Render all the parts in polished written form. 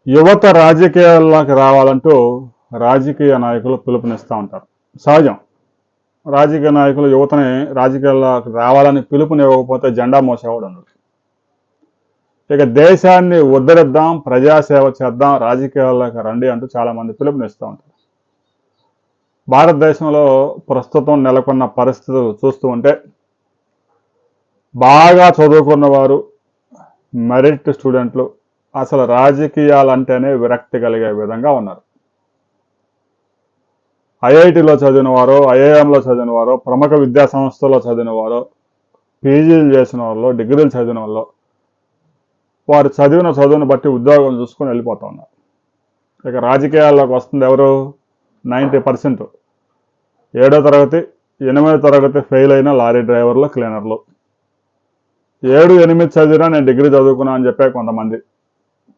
యువత రాజకీయాల్లోకి రావాలంటూ రాజకీయ నాయకులు పిలుపునిస్తూ ఉంటారు. సహజం. రాజకీయ నాయకులు యువతని రాజకీయాల్లోకి రావాలని పిలుపునివ్వకపోతే జెండా మోసేవాడు ఉండడు. ఇక దేశాన్ని ఉద్ధరిద్దాం, ప్రజాసేవ చేద్దాం, రాజకీయాల్లోకి రండి అంటూ చాలామంది పిలుపునిస్తూ ఉంటారు. భారతదేశంలో ప్రస్తుతం నెలకొన్న పరిస్థితులు చూస్తూ ఉంటే బాగా చదువుకున్న వారు, మెరిట్ స్టూడెంట్లు అసలు రాజకీయాలంటేనే విరక్తి కలిగే విధంగా ఉన్నారు. ఐఐటిలో చదివిన వారు, ఐఐఎంలో చదివిన వారు, ప్రముఖ విద్యా సంస్థల్లో చదివిన వారు, పీజీలు చేసిన వాళ్ళు, డిగ్రీలు చదివిన వాళ్ళు వారు చదివిన చదువును బట్టి ఉద్యోగం చూసుకొని వెళ్ళిపోతూ ఉన్నారు. ఇక రాజకీయాల్లోకి వస్తుంది ఎవరు? 90% 7వ తరగతి 8వ తరగతి ఫెయిల్ అయిన లారీ డ్రైవర్లు, క్లీనర్లు. 7, 8 చదివినా నేను డిగ్రీ చదువుకున్నా అని చెప్పే కొంతమంది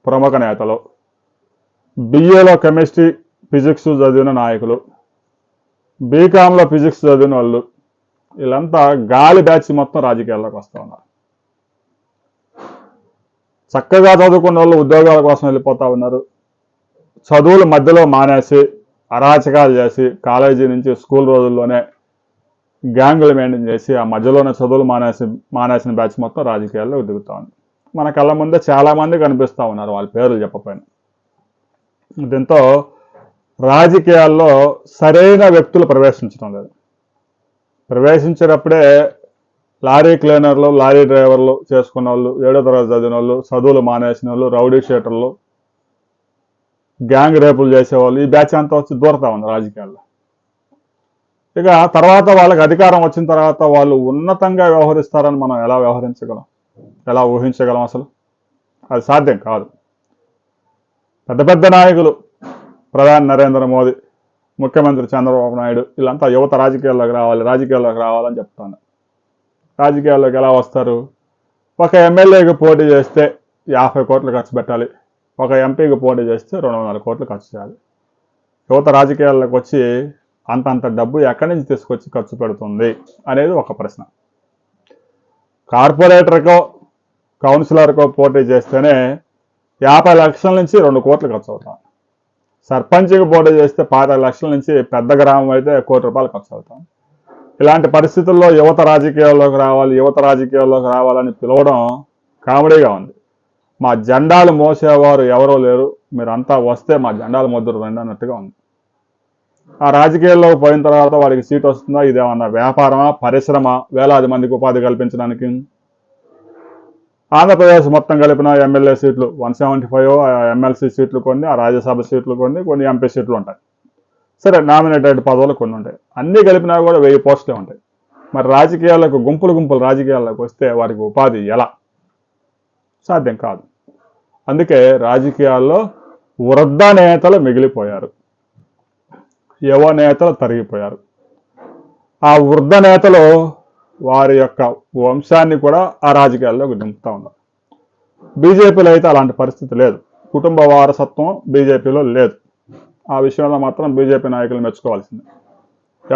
ప్రముఖ నేతలు, బిఏలో కెమిస్ట్రీ ఫిజిక్స్ చదివిన నాయకులు, బీకామ్లో ఫిజిక్స్ చదివిన వాళ్ళు, వీళ్ళంతా గాలి బ్యాచ్ మొత్తం రాజకీయాల్లోకి వస్తూ ఉన్నారు. చక్కగా చదువుకున్న వాళ్ళు ఉద్యోగాల కోసం వెళ్ళిపోతూ ఉన్నారు. చదువుల మధ్యలో మానేసి అరాచకాలు చేసి కాలేజీ నుంచి స్కూల్ రోజుల్లోనే గ్యాంగులు మెయింటైన్ చేసి ఆ మధ్యలోనే చదువులు మానేసిన బ్యాచ్ మొత్తం రాజకీయాల్లో దిగుతూ ఉంది. మన కళ్ళ ముందే చాలామంది కనిపిస్తూ ఉన్నారు, వాళ్ళ పేర్లు చెప్పపోయినా. దీంతో రాజకీయాల్లో సరైన వ్యక్తులు ప్రవేశించడం లేదు. ప్రవేశించేటప్పుడే లారీ క్లీనర్లు, లారీ డ్రైవర్లు చేసుకున్న వాళ్ళు, 7వ తరగతి చదివిన వాళ్ళు, చదువులు మానేసిన వాళ్ళు, రౌడీ షీటర్లు, గ్యాంగ్ రేపులు చేసేవాళ్ళు, ఈ బ్యాచ్ అంతా వచ్చి దూరతా ఉంది రాజకీయాల్లో. ఇక తర్వాత వాళ్ళకి అధికారం వచ్చిన తర్వాత వాళ్ళు ఉన్నతంగా వ్యవహరిస్తారని మనం ఎలా వ్యవహరించగలం, ఎలా ఊహించగలం? అసలు అది సాధ్యం కాదు. పెద్ద పెద్ద నాయకులు, ప్రధాని నరేంద్ర మోదీ, ముఖ్యమంత్రి చంద్రబాబు నాయుడు, వీళ్ళంతా యువత రాజకీయాల్లోకి రావాలని చెప్తాను. రాజకీయాల్లోకి ఎలా వస్తారు? ఒక ఎమ్మెల్యేకి పోటీ చేస్తే 50 కోట్లు ఖర్చు పెట్టాలి, ఒక ఎంపీకి పోటీ చేస్తే 200 కోట్లు ఖర్చు చేయాలి. యువత రాజకీయాల్లోకి వచ్చి అంతంత డబ్బు ఎక్కడి నుంచి తీసుకొచ్చి ఖర్చు పెడుతుంది అనేది ఒక ప్రశ్న. కార్పొరేటర్కో కౌన్సిలర్కో పోటీ చేస్తేనే 50 లక్షల నుంచి 2 కోట్లు ఖర్చు అవుతాం. సర్పంచ్కి పోటీ చేస్తే 25 లక్షల నుంచి, పెద్ద గ్రామం అయితే 1 కోటి రూపాయలు ఖర్చు అవుతాం. ఇలాంటి పరిస్థితుల్లో యువత రాజకీయాల్లోకి రావాలని పిలవడం కామెడీగా ఉంది. మా జెండాలు మోసేవారు ఎవరో లేరు, మీరంతా వస్తే మా జెండాలు మొదలు రండి అన్నట్టుగా ఉంది. ఆ రాజకీయాల్లోకి పోయిన తర్వాత వాడికి సీట్ వస్తుందా? ఇదేమన్నా వ్యాపారమా, పరిశ్రమ? వేలాది మందికి ఉపాధి కల్పించడానికి. ఆంధ్రప్రదేశ్ మొత్తం కలిపిన ఎమ్మెల్యే సీట్లు 175, ఎమ్మెల్సీ సీట్లు కొన్ని, ఆ రాజ్యసభ సీట్లు కొన్ని ఎంపీ సీట్లు ఉంటాయి. సరే, నామినేటెడ్ పదవులు కొన్ని ఉంటాయి. అన్నీ కలిపినా కూడా 1000 పోస్టులే ఉంటాయి. మరి రాజకీయాలకు గుంపులు రాజకీయాల్లోకి వస్తే వారికి ఉపాధి ఎలా? సాధ్యం కాదు. అందుకే రాజకీయాల్లో వృద్ధ నేతలు మిగిలిపోయారు, యువ నేతలు తరిగిపోయారు. ఆ వృద్ధ నేతలు వారి యొక్క వంశాన్ని కూడా ఆ రాజకీయాల్లోకి దింపుతూ ఉన్నారు. బీజేపీలో అయితే అలాంటి పరిస్థితి లేదు. కుటుంబ వారసత్వం బీజేపీలో లేదు. ఆ విషయంలో మాత్రం బీజేపీ నాయకులు మెచ్చుకోవాల్సిందే.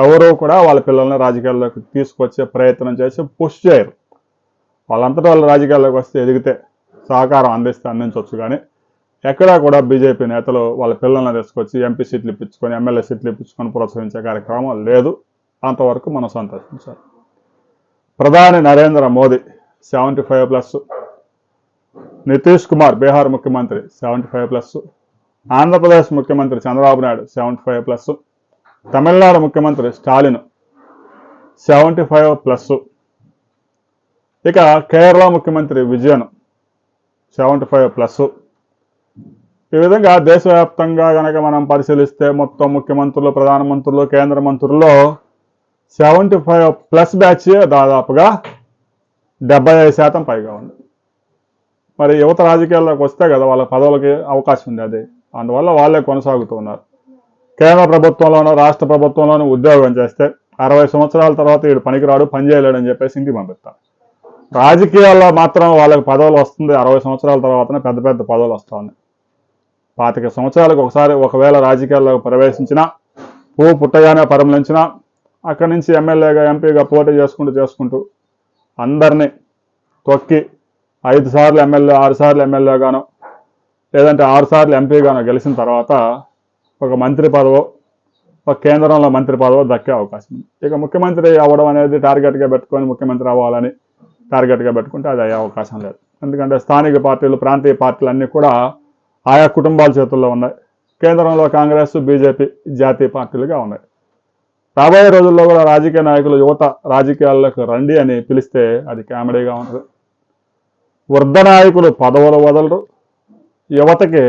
ఎవరూ కూడా వాళ్ళ పిల్లల్ని రాజకీయాల్లోకి తీసుకొచ్చే ప్రయత్నం చేసి పుష్ చేయరు. వాళ్ళంతటా వాళ్ళు రాజకీయాల్లోకి వస్తే ఎదిగితే సహకారం అందించవచ్చు. కానీ ఎక్కడా కూడా బీజేపీ నేతలు వాళ్ళ పిల్లల్ని తీసుకొచ్చి ఎంపీ సీట్లు ఇప్పించుకొని, ఎమ్మెల్యే సీట్లు ఇప్పించుకొని ప్రోత్సహించే కార్యక్రమం లేదు. అంతవరకు మనం సంతోషించాలి. ప్రధాని నరేంద్ర మోదీ 75+, నితీష్ కుమార్ బీహార్ ముఖ్యమంత్రి 75+, ఆంధ్రప్రదేశ్ ముఖ్యమంత్రి చంద్రబాబు నాయుడు 75+, తమిళనాడు ముఖ్యమంత్రి స్టాలిన్ 75+, ఇక కేరళ ముఖ్యమంత్రి విజయన్ 75+. ఈ విధంగా దేశవ్యాప్తంగా కనుక మనం పరిశీలిస్తే మొత్తం ముఖ్యమంత్రులు, ప్రధానమంత్రులు, కేంద్ర మంత్రుల్లో 75+ బ్యాచ్ దాదాపుగా 75% పైగా ఉంది. మరి యువత రాజకీయాల్లోకి వస్తే కదా వాళ్ళ పదవులకి అవకాశం ఉంది. అది అందువల్ల వాళ్ళే కొనసాగుతూ ఉన్నారు. కేంద్ర ప్రభుత్వంలోనూ రాష్ట్ర ప్రభుత్వంలోనూ ఉద్యోగం చేస్తే 60 సంవత్సరాల తర్వాత వీడు పనికిరాడు, పని చేయలేడని చెప్పేసి ఇంటికి పంపిస్తారు. రాజకీయాల్లో మాత్రం వాళ్ళకి పదవులు వస్తుంది 60 సంవత్సరాల తర్వాతనే పెద్ద పెద్ద పదవులు వస్తూ ఉన్నాయి. 25 సంవత్సరాలకు ఒకసారి ఒకవేళ రాజకీయాల్లోకి ప్రవేశించినా, పువ్వు పుట్టగానే పరిమళించినా, అక్కడి నుంచి ఎమ్మెల్యేగా, ఎంపీగా పోటీ చేసుకుంటూ అందరినీ తొక్కి 5 సార్లు ఎమ్మెల్యే, 6 సార్లు ఎమ్మెల్యేగాను, లేదంటే 6 సార్లు ఎంపీగాను గెలిచిన తర్వాత ఒక మంత్రి పదవో, ఒక కేంద్రంలో మంత్రి పదవో దక్కే అవకాశం ఉంది. ఇక ముఖ్యమంత్రి అవ్వడం అనేది టార్గెట్గా పెట్టుకొని ముఖ్యమంత్రి అవ్వాలని టార్గెట్గా పెట్టుకుంటే అది అయ్యే అవకాశం లేదు. ఎందుకంటే స్థానిక పార్టీలు, ప్రాంతీయ పార్టీలు అన్నీ కూడా ఆయా కుటుంబాల చేతుల్లో ఉన్నాయి. కేంద్రంలో కాంగ్రెస్, బీజేపీ జాతీయ పార్టీలుగా ఉన్నాయి. రాబోయే రోజుల్లో కూడా రాజకీయ నాయకులు యువత రాజకీయాల్లోకి రండి అని పిలిస్తే అది కామెడీగా ఉంటుంది. వృద్ధ నాయకులు పదవులు వదలరు, యువతకి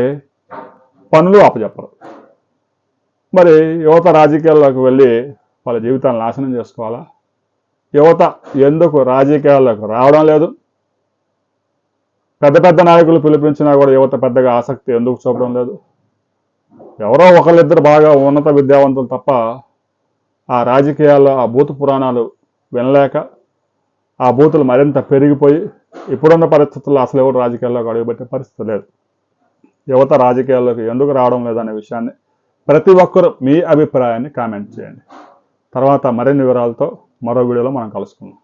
పనులు అప్పచెప్పరు. మరి యువత రాజకీయాల్లోకి వెళ్ళి వాళ్ళ జీవితాలను నాశనం చేసుకోవాలా? యువత ఎందుకు రాజకీయాల్లోకి రావడం లేదు? పెద్ద పెద్ద నాయకులు పిలిపించినా కూడా యువత పెద్దగా ఆసక్తి ఎందుకు చూపడం లేదు? ఎవరో ఒకళ్ళిద్దరు బాగా ఉన్నత విద్యావంతులు తప్ప ఆ రాజకీయాల్లో ఆ భూత పురాణాలు వినలేక ఆ బూతులు మరింత పెరిగిపోయి ఇప్పుడున్న పరిస్థితుల్లో అసలు ఎవరు రాజకీయాల్లోకి అడుగుపెట్టే పరిస్థితి లేదు. యువత రాజకీయాల్లోకి ఎందుకు రావడం లేదనే విషయాన్ని ప్రతి ఒక్కరూ మీ అభిప్రాయాన్ని కామెంట్ చేయండి. తర్వాత మరిన్ని వివరాలతో మరో వీడియోలో మనం కలుసుకుందాం.